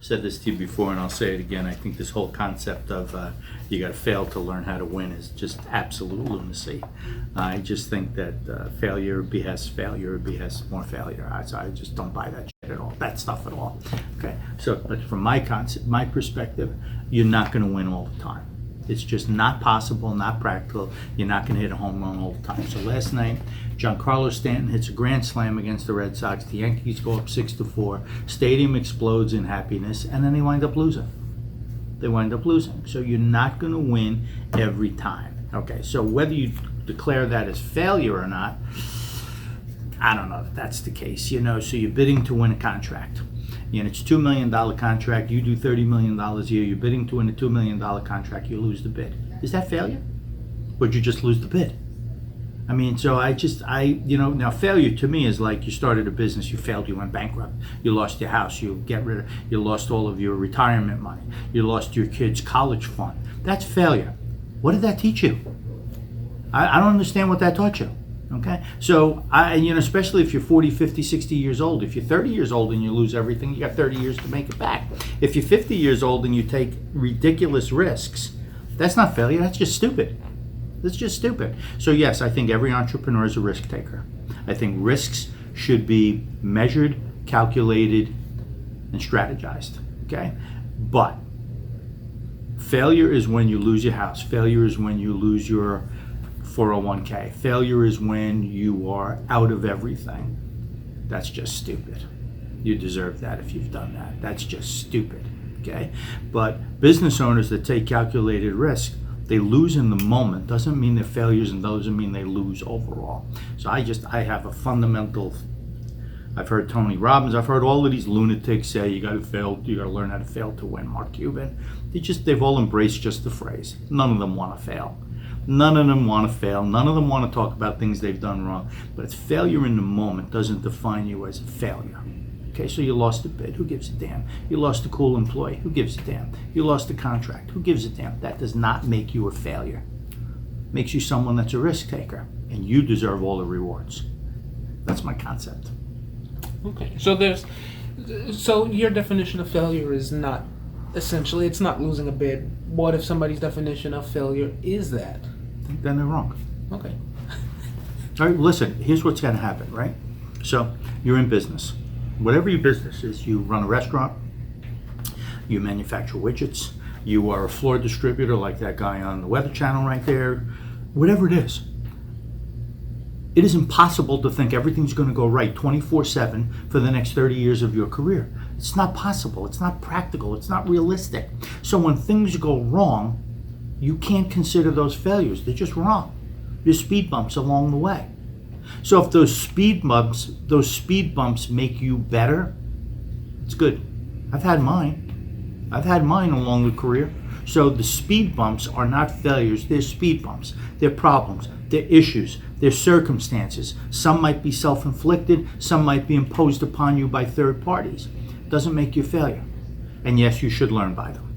said this to you before, and I'll say it again. I think this whole concept of you got to fail to learn how to win is just absolute lunacy. I just think that failure behests more failure. I just don't buy that shit at all, that stuff at all. Okay, so but from my perspective, you're not going to win all the time. It's just not possible, not practical. You're not going to hit a home run all the time. So last night, Giancarlo Stanton hits a grand slam against the Red Sox. The Yankees go up 6-4. Stadium explodes in happiness, and then they wind up losing. So you're not going to win every time. Okay, so whether you declare that as failure or not, I don't know if that's the case. So you're bidding to win a contract. And it's a $2 million contract. You do $30 million a year. You're bidding to win a $2 million contract. You lose the bid. Is that failure? Or did you just lose the bid? I mean, so now failure to me is like you started a business, you failed, you went bankrupt, you lost your house, you lost all of your retirement money, you lost your kids' college fund. That's failure. What did that teach you? I don't understand what that taught you. Okay, so especially if you're 40, 50, 60 years old. If you're 30 years old and you lose everything, you got 30 years to make it back. If you're 50 years old and you take ridiculous risks, that's not failure, that's just stupid. So yes, I think every entrepreneur is a risk taker. I think risks should be measured, calculated, and strategized. Okay, but failure is when you lose your house. Failure is when you lose your 401k. Failure is when you are out of everything. That's just stupid. You deserve that if you've done that. That's just stupid. Okay? But business owners that take calculated risk, they lose in the moment. Doesn't mean they're failures and doesn't mean they lose overall. So I have a fundamental. I've heard Tony Robbins, I've heard all of these lunatics say you got to learn how to fail to win. Mark Cuban. They've all embraced just the phrase. None of them want to fail. None of them want to fail. None of them want to talk about things they've done wrong. But it's failure in the moment doesn't define you as a failure. Okay, so you lost a bid. Who gives a damn? You lost a cool employee. Who gives a damn? You lost a contract. Who gives a damn? That does not make you a failure. It makes you someone that's a risk taker, and you deserve all the rewards. That's my concept. Okay, so your definition of failure is not essentially, it's not losing a bid. What if somebody's definition of failure is that? Then they're wrong. Okay. All right, listen, here's what's going to happen, right? So you're in business. Whatever your business is, you run a restaurant, you manufacture widgets, you are a floor distributor like that guy on the Weather Channel right there, whatever it is. It is impossible to think everything's going to go right 24/7 for the next 30 years of your career. It's not possible. It's not practical. It's not realistic. So when things go wrong, you can't consider those failures. They're just wrong. There's speed bumps along the way. So if those speed bumps make you better, it's good. I've had mine along the career. So the speed bumps are not failures. They're speed bumps. They're problems. They're issues. They're circumstances. Some might be self-inflicted. Some might be imposed upon you by third parties. Doesn't make you a failure. And yes, you should learn by them.